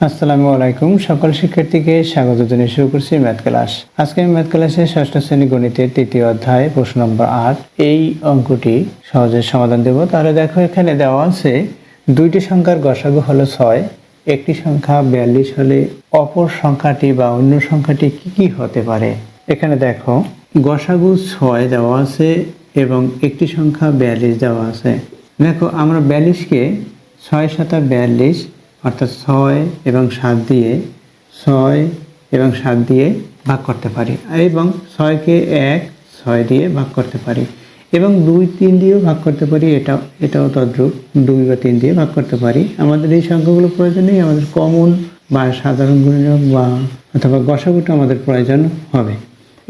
আসসালামু আলাইকুম। সকল শিক্ষার্থীকে স্বাগত জানিয়ে শুরু করছি ম্যাথ ক্লাস। আজকে আমি ম্যাথ ক্লাসে ষষ্ঠ শ্রেণী গণিতের তৃতীয় অধ্যায় প্রশ্ন নম্বর 8 এই অঙ্কটি সহজে সমাধান দেব। তাহলে দেখো, এখানে দেওয়া আছে দুইটি সংখ্যার গসাগু হলো 6, একটি সংখ্যা 42 হলে অপর সংখ্যাটি বা অন্য সংখ্যাটি কি কি হতে পারে। এখানে দেখো, গসাগু 6 দেওয়া আছে এবং একটি সংখ্যা 42 দেওয়া আছে। দেখো, আমরা 42কে 6 7 42 অর্থাৎ 6 এবং 7 দিয়ে ভাগ করতে পারি, এবং 6কে 6 দিয়ে ভাগ করতে পারি, এবং 2 3 দিয়েও ভাগ করতে পারি। এটাও তদ্রূপ 2 বা 3 দিয়ে ভাগ করতে পারি। আমাদের এই সংখ্যাগুলো প্রয়োজন নেই, আমাদের কমন বা সাধারণ গুণনীয়ক বা অথবা গসাগুটা আমাদের প্রয়োজন হবে।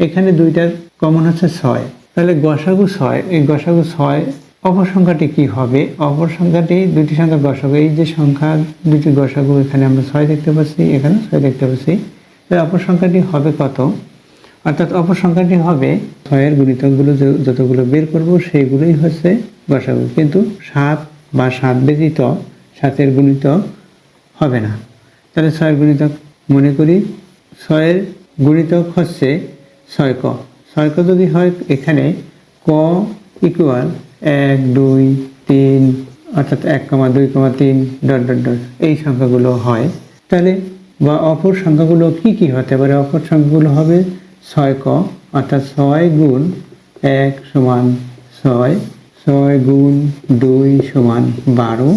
এখানে দুইটার কমন হচ্ছে 6, তাহলে গসাগু 6। এই গসাগু 6, অপর সংখ্যাটি কি হবে? অপর সংখ্যাটি দুটি সংখ্যার গসাগু, এই যে সংখ্যা দুটি গসাগু, এখানে আমরা 6 দেখতে পাচ্ছি, এখানে 6 দেখতে পাচ্ছি। তাহলে অপর সংখ্যাটি হবে কত? অর্থাৎ অপর সংখ্যাটি হবে 6-এর গুণিতকগুলো যতগুলো বের করব সেইগুলোই হচ্ছে গসাগু, কিন্তু 7 বা 7 ব্যতীত 7-এর গুণিতক হবে না। তাহলে 6-এর গুণিতক মনে করি, 6-এর গুণিতক হচ্ছে 6ক। 6ক যদি হয়, এখানে ক ইকুয়াল 1 2 3 অর্থাৎ 1 2 3 ডট ডট ডট এই সংখ্যাগুলো হয়। তাহলে বা অপর সংখ্যাগুলো কি কি হতে পারে? অপর সংখ্যাগুলো হবে 6ক, অর্থাৎ 6 গুণ 1 সমান 6, 6 গুণ 2 সমান 12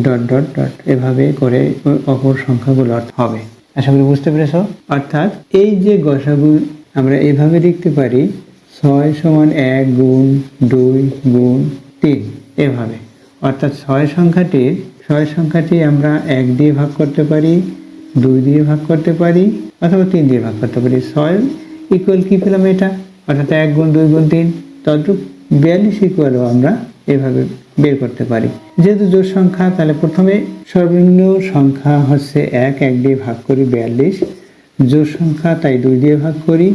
ডট ডট ডট এভাবে করে অপর সংখ্যাগুলো হবে। আশা করি বুঝতে পেরেছ। অর্থাৎ এই যে গসাগু আমরা এভাবে লিখতে পারি, 6 সমান 1 গুণ 2 গুণ 3 এভাবে। অর্থাৎ 6 সংখ্যাটি আমরা 1 দিয়ে ভাগ করতে পারি, 2 দিয়ে ভাগ করতে পারি, অথবা 3 দিয়ে ভাগ করতে পারি। 6 ইকুয়াল কি পেলাম? এটা অর্থাৎ 1 গুণ 2 গুণ 3 তদ্রূপ 42 ইকুয়ালও আমরা এভাবে বের করতে পারি। যেহেতু জোড় সংখ্যা, তাহলে প্রথমে সর্বনিম্ন সংখ্যা হচ্ছে 1 দিয়ে ভাগ করি 42, জোড় সংখ্যা তাই 2 দিয়ে ভাগ করি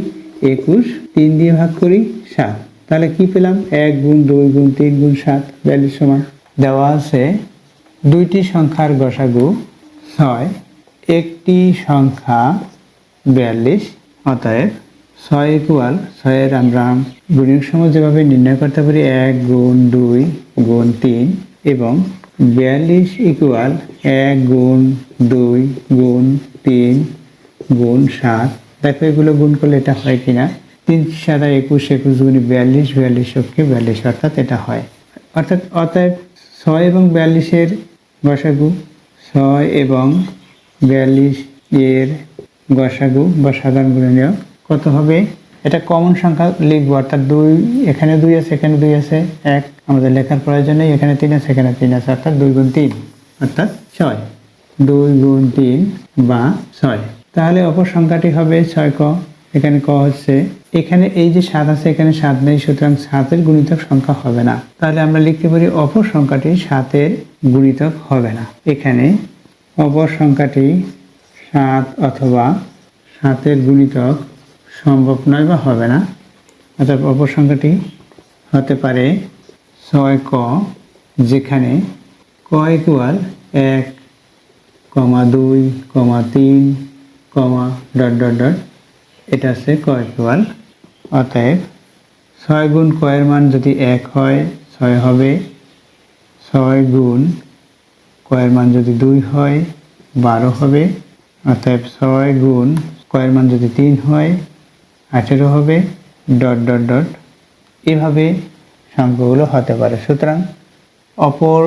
21, 3 দিয়ে ভাগ করি 7। তাহলে কি পেলাম? 1 গুণ 2 গুণ 3 গুণ 7 42 সমান। দেওয়া আছে দুইটি সংখ্যার গসাগু 6, একটি সংখ্যা 42, অতএব 6 ইকুয়াল 6-এর আমরা গুণিতক সময় যেভাবে নির্ণয় করতে পারি 1 গুণ 2 গুণ 3, এবং 42 ইকুয়াল 1 গুণ 2 গুণ 3 গুণ 7। দেখো এগুলো গুণ করলে এটা হয় কিনা। 3 7 21, 21 গুণে 42, 42 শোককে 42, অর্থাৎ এটা হয়। অতএব 6 এবং 42-এর গসাগু, 6 এবং 42 এর গসাগু বা সাধারণ গুণনীয়ক কত হবে? এটা কমন সংখ্যা লিখবো, অর্থাৎ 2, এখানে 2 আছে, এখানে 2 আছে, 1 আমাদের লেখার প্রয়োজন নেই, এখানে 3 আছে, এখানে 3 আছে, অর্থাৎ 2 গুণ 3 অর্থাৎ 6, 2 গুণ 3 বা 6। তাহলে অপর সংখ্যাটি হবে 6ক। এখানে ক হচ্ছে, এখানে এই যে 7 আছে, এখানে 7 নেই, সুতরাং 7-এর গুণিতক সংখ্যা হবে না। তাহলে আমরা লিখতে পারি অপর সংখ্যাটি 7-এর গুণিতক হবে না। এখানে অপর সংখ্যাটি 7 অথবা 7-এর গুণিতক সম্ভব নয় বা হবে না। অর্থাৎ অপর সংখ্যাটি হতে পারে 6ক, যেখানে ক ইকুয়াল 1, 2, 3, ডট ডট ডট এটা আছে ক ইকুয়াল। অতএব 6 গুণ ক এর মান যদি 1 হয় 6 হবে, 6 গুণ ক এর মান যদি 2 হয় 12 হবে, অতএব 6 গুণ ক এর মান যদি 3 হয় 18 হবে, ডট ডট ডট এভাবে সংখ্যাগুলো হতে পারে। সুতরাং অপর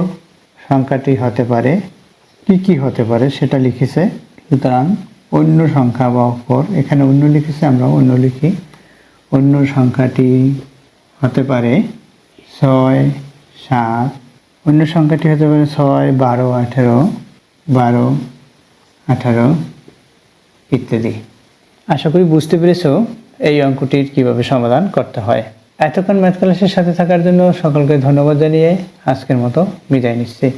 সংখ্যাটি হতে পারে, কি হতে পারে সেটা লিখেছে। সুতরাং অন্য সংখ্যা বা অপর, এখানে অন্য লিখেছে, আমরা অন্য লিখি। অন্য সংখ্যাটি হতে পারে 6 7, অন্য সংখ্যাটি হতে পারে 6 12 18, 12 18 ইত্যাদি। আশা করি বুঝতে পেরেছ এই অঙ্কটির কিভাবে সমাধান করতে হয়। এতক্ষণ ম্যাথ ক্লাসের সাথে থাকার জন্য সকলকে ধন্যবাদ জানিয়ে আজকের মতো বিদায় নিচ্ছি।